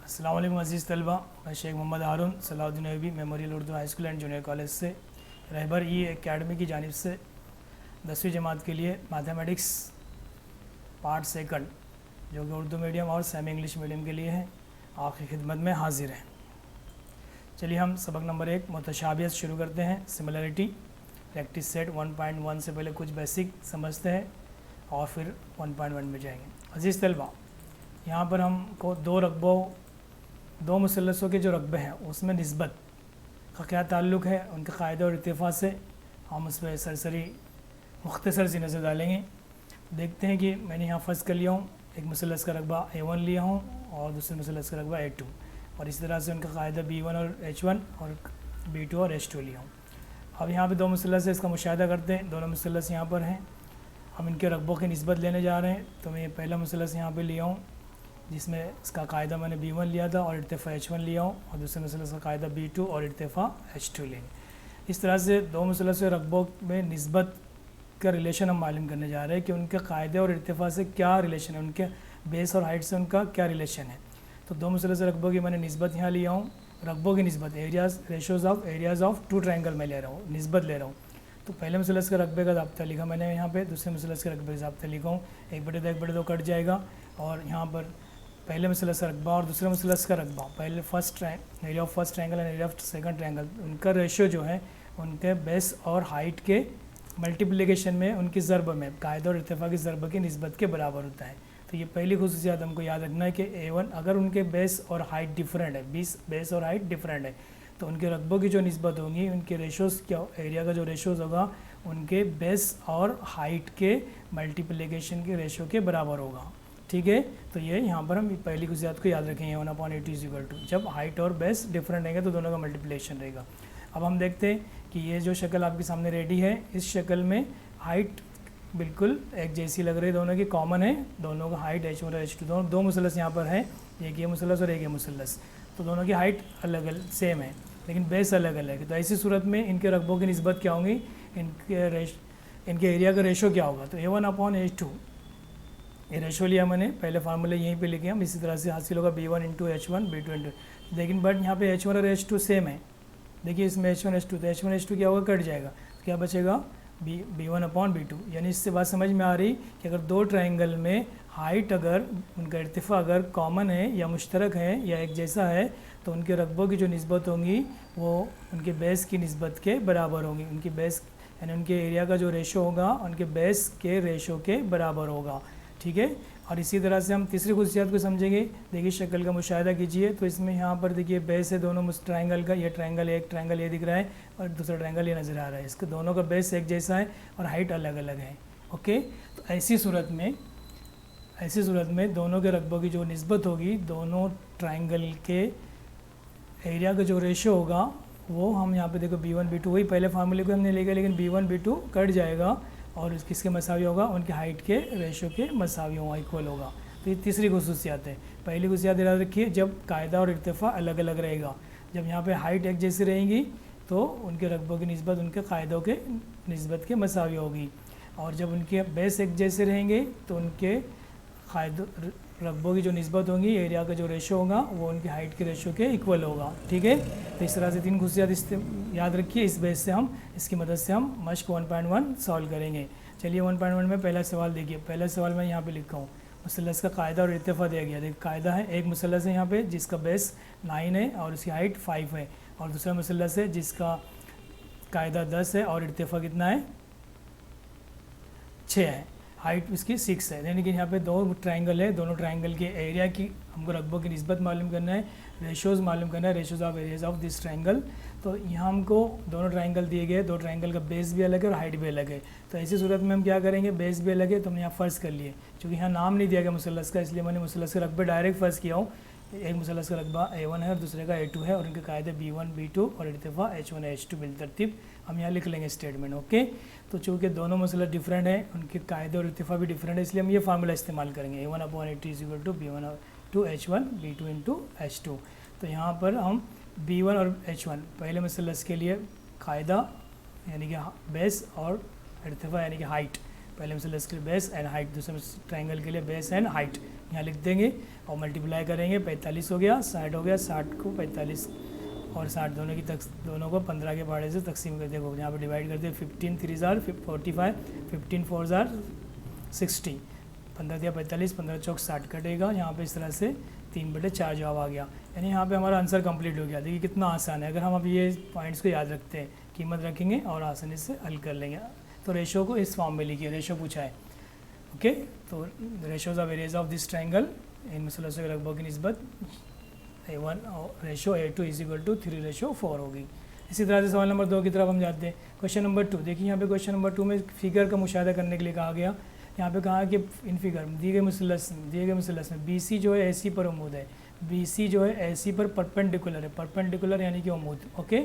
अस्सलाम वालेकुम अज़ीज़ तलबा, मैं Sheikh Mohammed Haroon Salahuddin Ayubi memorial Urdu high school and junior college से रहबर ई एकेडमी की जानिब से 10वीं जमात के लिए मैथमेटिक्स पार्ट सेकंड जो कि उर्दू मीडियम और सेमी इंग्लिश मीडियम के लिए है आपकी खिदमत में हाजिर है। चलिए हम सबक नंबर 1 मुतशाबियत शुरू करते हैं। सिमिलरिटी प्रैक्टिस सेट 1.1 से पहले कुछ बेसिक समझते हैं और फिर 1.1 में जाएंगे। अज़ीज़ तलबा, यहाँ पर हमको दो मुसल्लसों के जो रकबे हैं उसमें निस्बत का क्या ताल्लुक़ है, उनके क़ायदे और इत्तेफ़ाक़ से हम उस पर सरसरी मुख्तसर सी नज़र डालेंगे। देखते हैं कि मैंने यहाँ फ़र्ज़ कर लिया हूँ एक मुसल्लस का रकबा A1 लिया हूँ और दूसरे मुसल्लस का रकबा A2 और इस तरह से उनका क़ायदा B1 और H1 और B2 और H2 लिया हूँ। अब यहाँ पे दो मुसल्लस है, इसका मुशाहिदा करते हैं। दोनों मुसल्लस यहाँ पर हैं, हम इनके रकबों की निस्बत लेने जा रहे हैं। तो मैं ये पहला मुसल्लस यहाँ पे लिया हूँ जिसमें इसका क़ायदा मैंने B1 लिया था और इर्तिफ़ा H1 लिया हूँ और दूसरे मुसल्लस का क़ायदा B2 और इर्तिफ़ा H2 लेंगे। इस तरह से दो मुसल्लस रकबों में निस्बत का रिलेशन हम मालूम करने जा रहे हैं कि उनके क़ायदे और इर्तिफ़ा से क्या रिलेशन है, उनके बेस और हाइट से उनका क्या रिलेशन है। तो दो मुसल्लस रकबों की मैंने निस्बत यहाँ लिया हूँ। रकबों की निस्बत एरियाज़ ऑफ टू ट्रायंगल में ले रहा हूँ, निस्बत ले रहा हूँ। तो पहले मुसल्लस के रकबे का ज़ाब्ता लिखा मैंने यहाँ पे, दूसरे मुसल्लस के रकबे का ज़ाब्ता लिखा हूँ। 1/2 कट जाएगा और यहाँ पर पहले मुसल्लस का रकबा और दूसरे मुसल्लस का रकबा, पहले area of first triangle and area of second triangle, उनका रेशियो जो है उनके बेस और हाइट के मल्टीप्लिकेशन में उनकी ज़रब में कायदा और इत्तेफ़ाक़ की ज़रब की निस्बत के बराबर होता है। तो ये पहली खुसूसियात हमको याद रखना है कि A1 अगर उनके बेस और हाइट डिफरेंट है, बेस और हाइट डिफरेंट है, तो उनके रकबों की जो निस्बत होगी, उनके रेशोज़ क्या, एरिया का जो रेशोज़ होगा उनके बेस और हाइट के मल्टीप्लिकेशन के रेशो के बराबर होगा। ठीक है, तो ये यहाँ पर हम पहली खुसूसियात को याद रखेंगे। 1/8 जब हाइट और बेस डिफरेंट रहेंगे तो दोनों का मल्टीप्लिकेशन रहेगा। अब हम देखते हैं कि ये जो शक्ल आपके सामने रेडी है, इस शक्ल में हाइट बिल्कुल एक जैसी लग रही है, दोनों की कॉमन है, दोनों का हाइट H1 और H2 दोनों दो मुसल्लस यहाँ पर है, एक ये मुसल्लस और एक ये मुसल्लस, तो दोनों की हाइट अलग अलग सेम है लेकिन बेस अलग अलग है। तो ऐसी सूरत में इनके रकबों की निस्बत क्या होंगी, इनके एरिया का रेशो क्या होगा। तो A1/H2 ये रेशो लिया मैंने, पहले फार्मूले यहीं पे लिखे हम, इसी तरह से हासिल होगा B1 × H1 B2 × लेकिन बट यहाँ पे H1 और H2 सेम है। देखिए इसमें H1 H2, तो H1 H2 क्या होगा, कट जाएगा, तो क्या बचेगा B1/B2। यानी इससे बात समझ में आ रही कि अगर दो ट्रायंगल में हाइट अगर उनका इर्तिफ़ा अगर कॉमन है या मुश्तरक है या एक जैसा है तो उनके रकबों की जो निस्बत होंगी वो उनके बेस की निस्बत के बराबर होंगी। उनकी बेस यानी उनके एरिया का जो रेशो होगा उनके बेस के रेशो के बराबर होगा। ठीक है, और इसी तरह से हम तीसरी खुसूसियत को समझेंगे। देखिए शक्ल का मुशाहिदा कीजिए, तो इसमें यहाँ पर देखिए बेस है दोनों ट्रायंगल का, ये ट्रायंगल एक ट्रायंगल ये दिख रहा है और दूसरा ट्रायंगल ये नज़र आ रहा है, इसके दोनों का बेस एक जैसा है और हाइट अलग अलग है। ओके, तो ऐसी सूरत में दोनों के रकबों की जो निस्बत होगी, दोनों ट्रायंगल के एरिया का जो रेशो होगा वो हम यहाँ पे देखो B1 B2 वही पहले फार्मूले को हमने लेगा, लेकिन B1 B2 कट जाएगा और किसके मसावी होगा, उनके हाइट के रेशो के मसावी होगा, इक्वल होगा। तो ये तीसरी खुसूसियात है। पहली खुसूसियात याद रखिए, जब कायदा और इर्तिफ़ा अलग अलग रहेगा, जब यहाँ पे हाइट एक जैसी रहेंगी तो उनके रकबों की निस्बत उनके कायदों के निस्बत के मसावी होगी, और जब उनके बेस एक जैसे रहेंगे तो उनके रकबों की जो निस्बत होंगी, एरिया का जो रेशो होगा वो उनकी हाइट के रेशो के इक्वल होगा। ठीक है, तो इस तरह से तीन खुसूसियात याद रखिए, इस बेस से हम इसकी मदद से हम मश्क 1.1 सॉल्व करेंगे। चलिए 1.1 में पहला सवाल देखिए। पहला सवाल मैं यहाँ पे लिखा हूँ, मुसल्लस का कायदा और इत्तेफ़ा दिया गया। देखिए कायदा है, एक मुसल्लस है यहाँ पे जिसका बेस 9 है और उसकी हाइट 5 है, और दूसरा मुसल्लस है जिसका कायदा 10 है और इत्तेफ़ा कितना है, 6 है, हाइट उसकी 6 है। यानी कि यहाँ पे दो ट्रायंगल है, दोनों ट्रायंगल के एरिया की हमको रकबों की निस्बत मालूम करना है, रेशोज़ मालूम करना है, ratios of areas of this triangle. तो यहाँ हमको दोनों ट्रायंगल दिए गए, दो ट्रायंगल का बेस भी अलग है और हाइट भी अलग है। तो ऐसी सूरत में हम क्या करेंगे, बेस भी अलग है तो हमने यहाँ फ़र्ज़ कर लिए, क्योंकि यहाँ नाम नहीं दिया गया मुसल्लस का, इसलिए मैंने मुसल्लस के रकबे डायरेक्ट फ़र्ज़ किया हूँ। एक मुसल्लस का रकबा A1 है और दूसरे का A2 है और उनके कायदे B1 B2 और इर्तिफ़ा H1 H2 बिलतरतीब हम यहाँ लिख लेंगे स्टेटमेंट। ओके, तो चूँकि दोनों मुसल्लस डिफरेंट है, उनके कायदे और इर्तिफ़ा भी डिफरेंट है, इसलिए हम ये फार्मूला इस्तेमाल करेंगे, A1/80 B1 H1 B2 × H2। तो यहाँ पर हम B1 और H1 पहले मुसल्लस के लिए कायदा यानी कि बेस और इर्तिफ़ा यानी कि हाइट, पहले मुसल्लस के लिए बेस एंड हाइट, दूसरे ट्रायंगल के लिए बेस एंड हाइट यहाँ लिख देंगे और मल्टीप्लाई करेंगे, 45 हो गया, 60 हो गया, 60 को 45 और 60 दोनों को 15 के पहाड़े से तकसीम कर देखो, यहाँ पे डिवाइड करते हैं 15 3 जार 45, 15 4 जार 60, 15 दिया 45, 15 चौक 60 कटेगा। यहाँ पे इस तरह से 3/4 जवाब आ गया, यानी यहाँ पे हमारा आंसर कंप्लीट हो गया। देखिए कितना आसान है, अगर हम अब ये पॉइंट्स को याद रखते हैं, कीमत रखेंगे और आसानी से हल कर लेंगे। तो रेशो को इस फॉर्म में लिखिए, रेशो पूछा है, ओके। तो ratios of areas of this triangle इन मुसलसलों के रकबों की निस्बत A1 और रेशो A2 = 3:4 होगी। इसी तरह से सवाल नंबर 2 की तरफ हम जाते हैं। क्वेश्चन नंबर 2 देखिए, यहाँ पे क्वेश्चन नंबर 2 में फिगर का मुशाहिदा करने के लिए कहा गया। यहाँ पे कहा कि इन फिगर दिए गए मुसलस में BC जो है AC पर उम्मूद है, BC जो है AC पर परपेंडिकुलर है, परपेंडिकुलर यानी कि उम्मूद, ओके,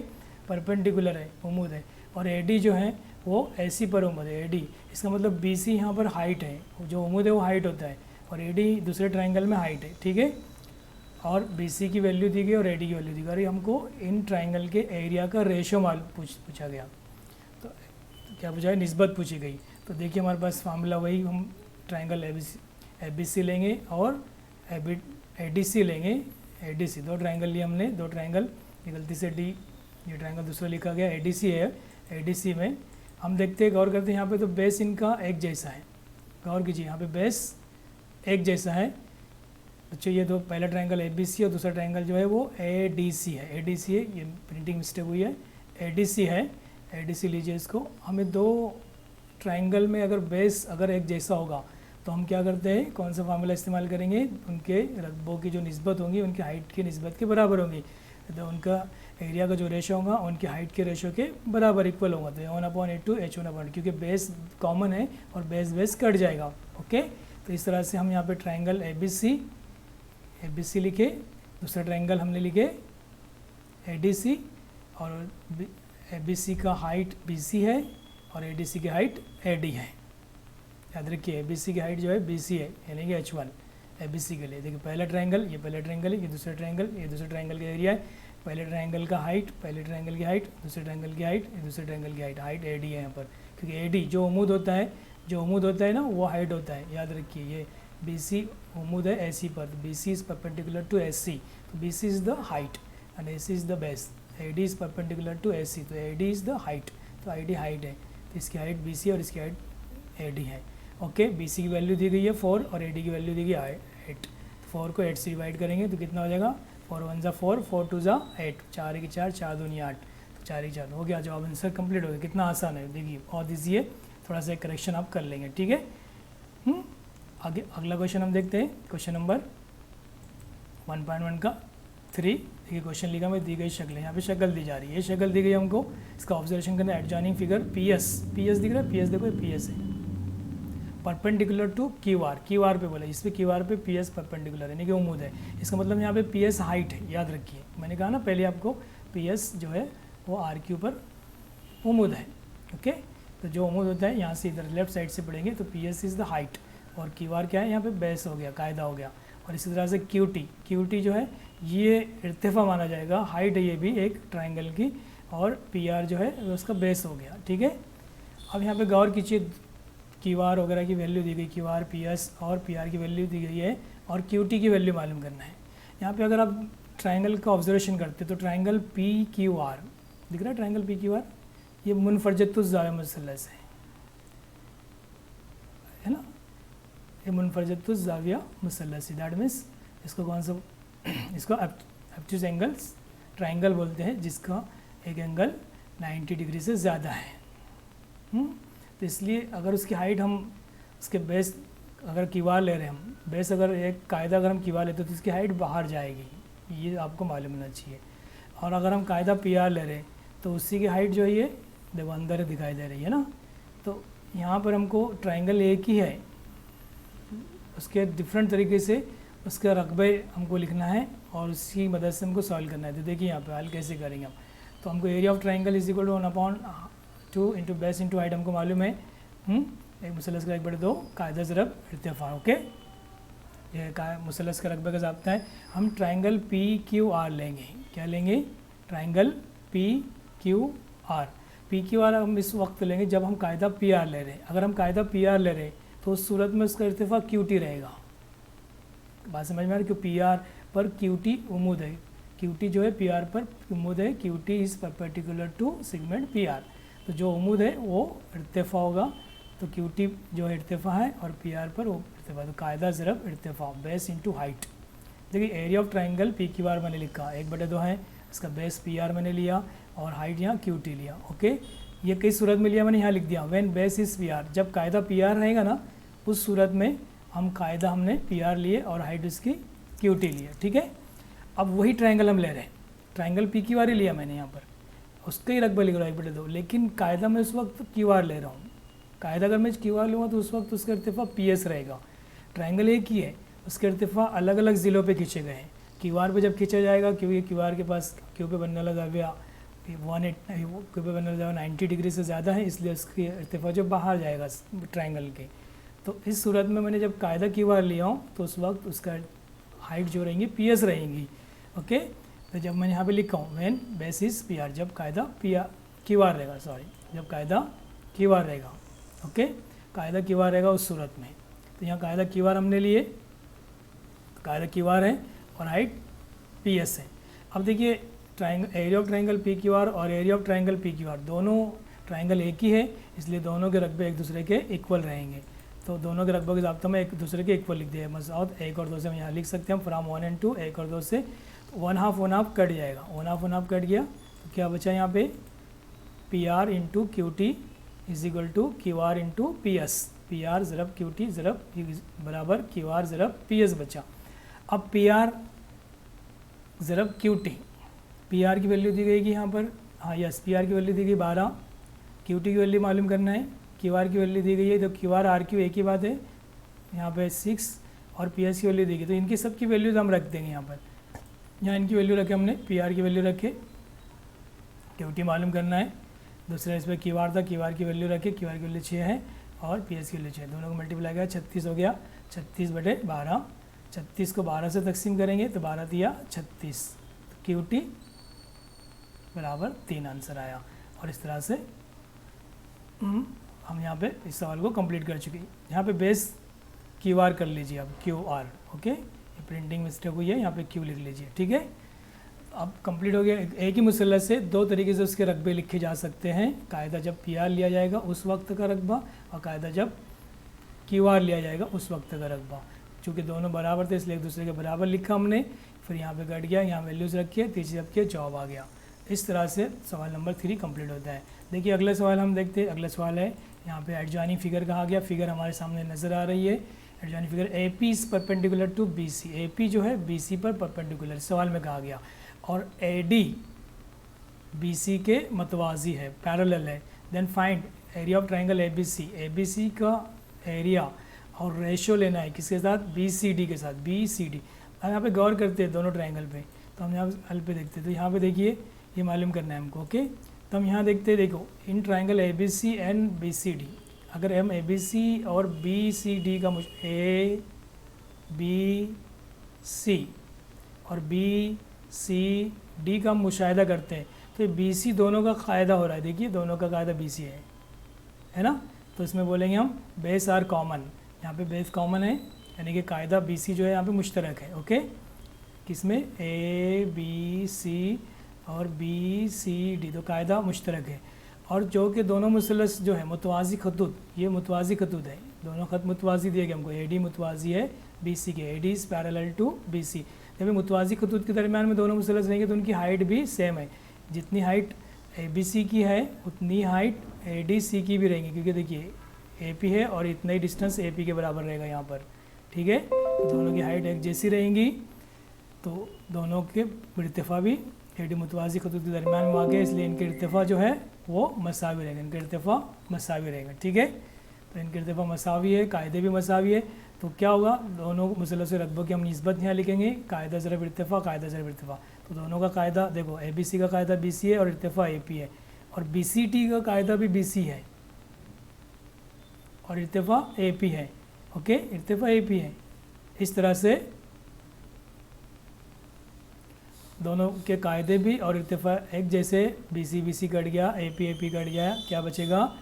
परपेंडिकुलर है, उम्मूद है, और AD जो है वो AC पर उम्मूद है, AD। इसका मतलब BC यहाँ पर हाइट है, जो उम्मूद है वो हाइट होता है, और AD दूसरे ट्रायंगल में हाइट है, ठीक है। और BC की वैल्यू दी गई और AD की वैल्यू दी गई, और हमको इन ट्रायंगल के एरिया का रेशो पूछा गया। तो क्या पूछा है, निस्बत पूछी गई। तो देखिए हमारे पास फार्मूला वही, हम ट्रायंगल ABC लेंगे और ADC लेंगे, ADC दो ट्रायंगल लिए हमने, दो ट्रायंगल, ये गलती से D ये ट्रायंगल दूसरा लिखा गया, ADC है। ADC में हम देखते हैं, गौर करते हैं, यहाँ पे तो बेस इनका एक जैसा है, गौर कीजिए यहाँ पे बेस एक जैसा है। अच्छा, ये दो, पहला ट्रायंगल ABC और दूसरा ट्रायंगल जो है वो ADC है, ADC है, ये प्रिंटिंग मिस्टेक हुई है, ADC है, ADC लीजिए इसको। हमें दो ट्रायंगल में अगर बेस अगर एक जैसा होगा तो हम क्या करते हैं, कौन सा फार्मूला इस्तेमाल करेंगे, उनके रकबों की जो निस्बत होंगी उनकी हाइट की निस्बत के बराबर होंगी, तो उनका एरिया का जो रेशो होगा उनकी हाइट के रेशो के बराबर इक्वल होगा। तो 1/A2 H1/, क्योंकि बेस कॉमन है और बेस कट जाएगा, ओके। तो इस तरह से हम यहाँ पे ट्रायंगल ABC लिखे, दूसरा ट्रायंगल हमने लिखे ADC, और ABC का हाइट BC है और ADC की हाइट AD है। याद रखिए ABC की हाइट जो है BC है, यानी कि H1 ABC के लिए। देखिए पहला ट्रायंगल, ये पहला ट्रायंगल है, ये दूसरा ट्रायंगल, ये दूसरे ट्रायंगल का एरिया है, पहले ट्रायंगल का हाइट, पहले ट्रायंगल की हाइट, दूसरे ट्रायंगल की हाइट, दूसरे ट्रायंगल की हाइट AD है यहाँ पर, क्योंकि AD जो उम्मूद होता है ना वो हाइट होता है। याद रखिए ये BC उम्मूद है AC पर, तो BC is perpendicular to AC, तो BC is the height and AC is the base. AD is perpendicular to AC, तो AD इज़ द हाइट, तो AD हाइट है, तो इसकी हाइट BC और इसकी हाइट AD है, ओके। BC की वैल्यू दी गई है 4 और AD की वैल्यू दी गई है 8। 4 को 8 से डिवाइड करेंगे तो कितना हो जाएगा, 4 1 = 4, 4 2 = 8, 4 1 4, 4 2 8, तो 4 1 4 हो गया, जवाब आंसर कंप्लीट हो गया। कितना आसान है, देखिए बहुत ईजी है, थोड़ा सा करेक्शन आप कर लेंगे, ठीक है। आगे अगला क्वेश्चन हम देखते हैं, क्वेश्चन नंबर 1.1 का 3। देखिए क्वेश्चन लिखा मैं, दी गई शक्ल, यहाँ पे शक्ल दी जा रही है, ये शक्ल दी गई हमको, इसका ऑब्जर्वेशन करना है। एडजॉइनिंग फिगर PS दिख रहा है, PS देखो, PS है परपेंडिकुलर टू QR पे बोला, इस पे QR पे PS परपेंडिकुलर यानी कि उम्मूद है। इसका मतलब यहाँ पे PS हाइट है, याद रखिए, मैंने कहा ना पहले आपको, PS जो है वो RQ पर उम्मूद है, ओके। तो जो उम्मूद होता है यहाँ से इधर लेफ्ट साइड से पढ़ेंगे तो PS इज़ द हाइट, और QR क्या है, यहाँ पे बेस हो गया, कायदा हो गया। और इसी तरह से QT जो है ये इर्तिफा माना जाएगा, हाइट है ये भी एक ट्रायंगल की, और PR जो है वो उसका बेस हो गया, ठीक है। अब यहाँ पे गौर कीजिए, QR वगैरह की वैल्यू दी गई, QR PS और PR की वैल्यू दी गई है, और QT की वैल्यू मालूम करना है। यहाँ पे अगर आप ट्रायंगल का ऑब्जर्वेशन करते तो ट्रायंगल PQR दिख रहा है, ट्रायंगल PQR ये मुनफरजतुज़ ज़ाविया मुसल्लस है ना, ये मुनफरजतुज़ ज़ाविया मुसल्लस है, दैट मीन्स इसको कौन सा, इसको ऑब्टूज़ एंगल्स ट्रायंगल बोलते हैं, जिसका एक एंगल 90 डिग्री से ज़्यादा है। तो इसलिए अगर उसकी हाइट हम उसके बेस अगर QR ले रहे हैं हम, बेस अगर एक कायदा अगर हम QR लेते तो इसकी हाइट बाहर जाएगी, ये आपको मालूम होना चाहिए। और अगर हम कायदा PR ले रहे हैं तो उसी की हाइट जो है ये देखो अंदर दिखाई दे रही है ना। तो यहाँ पर हमको ट्रायंगल एक ही है, उसके डिफरेंट तरीके से उसके रकबे हमको लिखना है और उसकी मदद से हमको सॉल्व करना है। तो देखिए यहाँ पे हल कैसे करेंगे हम, तो हमको area of triangle is equal to 1/2 into base into height हमको मालूम है, एक मुसलस का 1/2 कायदा ज़रब इर्तिफा, ओके। ये मुसलस का रकबे का ज़ाब्ता है। हम ट्रायंगल PQR लेंगे, क्या लेंगे, ट्रायंगल PQR हम इस वक्त लेंगे जब हम कायदा PR ले रहे हैं। अगर हम कायदा PR ले रहे हैं तो उस सूरत में उसका इर्तिफा QT रहेगा, बात समझ में आ रही, क्यों पी आर पर क्यू टी उम्मीद है, क्यू टी जो है पी आर पर उम्मीद है, Q T is perpendicular to segment P R, तो जो उम्मीद है वो इर्तिफा होगा, तो क्यू टी जो है इर्तिफा है और पी आर पर वो इर्तिफा, तो कायदा ज़रब इर्तिफा बेस इंटू हाइट। देखिए area of triangle P Q are मैंने लिखा 1/2 है, इसका बेस पी आर मैंने लिया और हाइट यहाँ क्यू टी लिया। ओके, ये किस सूरत में लिया मैंने यहाँ लिख दिया, when base is P R, जब कायदा पी आर रहेगा ना उस सूरत में हम कायदा हमने पी आर लिए और हाइट उसकी क्यू टी लिया। ठीक है, अब वही ट्राइंगल हम ले रहे हैं, ट्राइंगल पी क्यू आर ही लिया मैंने यहाँ पर, उसका ही रकबा लिख रहा हूँ 1/2, लेकिन कायदा मैं उस वक्त क्यू आर ले रहा हूँ। कायदा अगर मैं क्यू आर लूँगा तो उस वक्त उसका इर्तिफा पी एस रहेगा। ट्राइंगल एक ही है, उसके इर्तिफा अलग अलग ज़िलों पे खींचे गए हैं। क्यू आर पे जब खींचा जाएगा क्योंकि क्यू आर के पास क्यू पे बनने वाला जाविया 180 क्यू पे बनने वाला जाविया 90 डिग्री से ज़्यादा है, इसलिए उसकी इर्तिफा जो बाहर जाएगा ट्राइंगल के। तो इस सूरत में मैंने जब कायदा क्यू आर लिया हूँ तो उस वक्त उसका हाइट जो रहेंगी पी एस रहेंगी। ओके, तो जब मैंने यहाँ पे लिखा हूँ when base is P R, जब कायदा पी आर क्यू आर रहेगा, सॉरी जब कायदा क्यू आर रहेगा। ओके, कायदा क्यू आर रहेगा उस सूरत में, तो यहाँ कायदा क्यू आर हमने लिए, कायदा क्यू आर है और हाइट पी एस है। अब देखिए triangle area of triangle P Q R और area of triangle P Q R दोनों ट्राइंगल एक ही है, इसलिए दोनों के रकबे एक दूसरे के इक्वल रहेंगे। तो दोनों के रकबे के ज़ाब्ता में एक दूसरे के इक्वल लिख दिया है, मसावत 1 और 2 से हम यहाँ लिख सकते हैं फ्राम 1 and 2, 1 और 2 से 1/2 कट जाएगा, 1/2 कट गया तो क्या बचा यहाँ पे P R into Q T is equal to Q R into P S, P R ज़रब क्यू टी ज़रब बराबर क्यू आर ज़रब पी एस बचा। अब पी आर ज़रब क्यू टी, पी आर की वैल्यू दी गई कि यहाँ पर, हाँ यस पी आर की वैल्यू दी गई 12, क्यू टी की वैल्यू मालूम करना है, क्यू आर की वैल्यू दी गई है, तो क्यू आर आर क्यू एक ही बात है, यहाँ पे 6 और पी एस की वैल्यू दी गई, तो इनकी सब की वैल्यूज हम रख देंगे यहाँ पर, यहाँ इनकी वैल्यू रखे हमने, पी आर की वैल्यू रखे, क्यू टी मालूम करना है, दूसरा इस पर क्यू आर था, क्यू आर की वैल्यू रखे, क्यू आर की वैल्यू 6 है और पी एस की वैल्यू 6, दोनों को मल्टीप्लाई किया 36 हो गया, 36/12, 36 को 12 से तकसीम करेंगे तो 12 दिया 36, तो क्यू टी बराबर 3 आंसर आया। और इस तरह से हम यहाँ पे इस सवाल को कंप्लीट कर चुके हैं। यहाँ पे बेस क्यू आर कर लीजिए आप, क्यू आर, ओके, ये प्रिंटिंग मिस्टेक हुई है, यहाँ पे क्यू लिख लीजिए। ठीक है, अब कंप्लीट हो गया। एक ही मुसल्लत से दो तरीके से उसके रकबे लिखे जा सकते हैं, कायदा जब पी आर लिया जाएगा उस वक्त का रकबा और कायदा जब क्यू आर लिया जाएगा उस वक्त का रकबा। चूँकि दोनों बराबर थे इसलिए एक दूसरे के बराबर लिखा हमने, फिर यहाँ पे कट गया, यहाँ वैल्यूज़ रखिए, तीसरी रखिए, जवाब आ गया। इस तरह से सवाल नंबर 3 कंप्लीट होता है। देखिए अगला सवाल हम देखते हैं, अगला सवाल है यहाँ पे एडजॉइनिंग फिगर कहा गया, फिगर हमारे सामने नज़र आ रही है, adjoining figure A P is perpendicular to B C, A P जो है बी सी पर परपेंडिकुलर सवाल में कहा गया, और ए डी बी सी के मतवाजी है, पैरेलल है। Then find area of triangle A B C का एरिया और रेशो लेना है किसके साथ, बी सी डी के साथ, बी सी डी। अब यहाँ पे गौर करते हैं दोनों ट्राइंगल पे, तो हम यहाँ हल पे देखते हैं, तो यहाँ पे देखिए ये मालूम करना है हमको। ओके, तो हम यहाँ देखते हैं, देखो in triangle A B C and B C D, अगर हम ए बी सी और बी सी डी का ए बी सी और बी सी डी का मुशाहिदा करते हैं तो बी सी दोनों का कायदा हो रहा है, देखिए दोनों का कायदा बी सी है ना, तो इसमें बोलेंगे हम बेस आर कॉमन, यहाँ पे बेस कॉमन है यानी कि कायदा बी सी जो है यहाँ पे मुश्तरक है। ओके, किसमें ए बी सी और बी सी डी, तो कायदा मुश्तरक है, और जो कि दोनों मुसलस जो है मुतवाज़ी खतूत, ये मुतवाज़ी खतूत है, दोनों खत मुतवाज़ी दिए गए हमको, ए डी मुतवाज़ी है बी सी के, A D is parallel to B C. जब मुतवाज़ी खतूत के दरमियान में दोनों मुसलस रहेंगे तो उनकी हाइट भी सेम है, जितनी हाइट ए बी सी की है उतनी हाइट ए डी सी की भी रहेंगी, क्योंकि देखिए ए पी है और इतना ही डिस्टेंस ए पी के बराबर रहेगा यहाँ पर। ठीक है, तो दोनों की हाइट एक जैसी रहेंगी, तो दोनों के इर्तिफा भी ए डी मुतवाज़ी खतूत के दरमियान में आ गया, इसलिए इनके इर्तिफा जो है वो मसावी रहेगा, इनका इर्तिफा मसावी रहेगा। ठीक है, तो इनके इर्तिफा मसावी है, कायदे भी मसावी है, तो क्या होगा, दोनों मुसलसल रकबों की हम निस्बत यहाँ लिखेंगे, कायदा ज़रब इर्तिफा, कायदा ज़रब इर्तिफा, तो दोनों का कायदा देखो ए बी सी का कायदा बी सी है और इर्तिफा ए पी है, और बी सी टी का कायदा भी बी सी है और इर्तिफा ए पी है। ओके, इर्तिफा ए पी है, इस तरह से दोनों के कायदे भी और इर्तिफा एक जैसे, बी सी कट गया, ए पी कट गया, क्या बचेगा,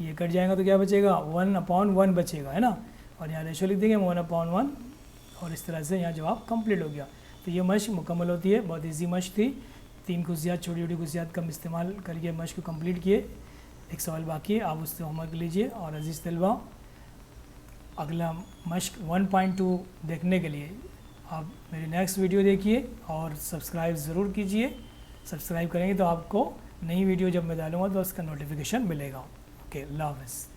ये कट जाएगा तो क्या बचेगा 1/1 बचेगा, है ना, और यहाँ रेशो लिख देंगे 1/1 और इस तरह से यहाँ जवाब कंप्लीट हो गया। तो ये मश्क मुकम्मल होती है, बहुत इजी मश्क थी। 3 खुशियात, छोटी छोटी खुशियात कम इस्तेमाल करके मश्क को कंप्लीट किए। एक सवाल बाकी है, आप उससे होमवर्क लीजिए। और अजीज़ तलबा, अगला मश्क 1.2 देखने के लिए आप मेरी नेक्स्ट वीडियो देखिए और सब्सक्राइब ज़रूर कीजिए। सब्सक्राइब करेंगे तो आपको नई वीडियो जब मैं डालूँगा तो उसका नोटिफिकेशन मिलेगा। ओके, अल्लाह हाफ़िज़।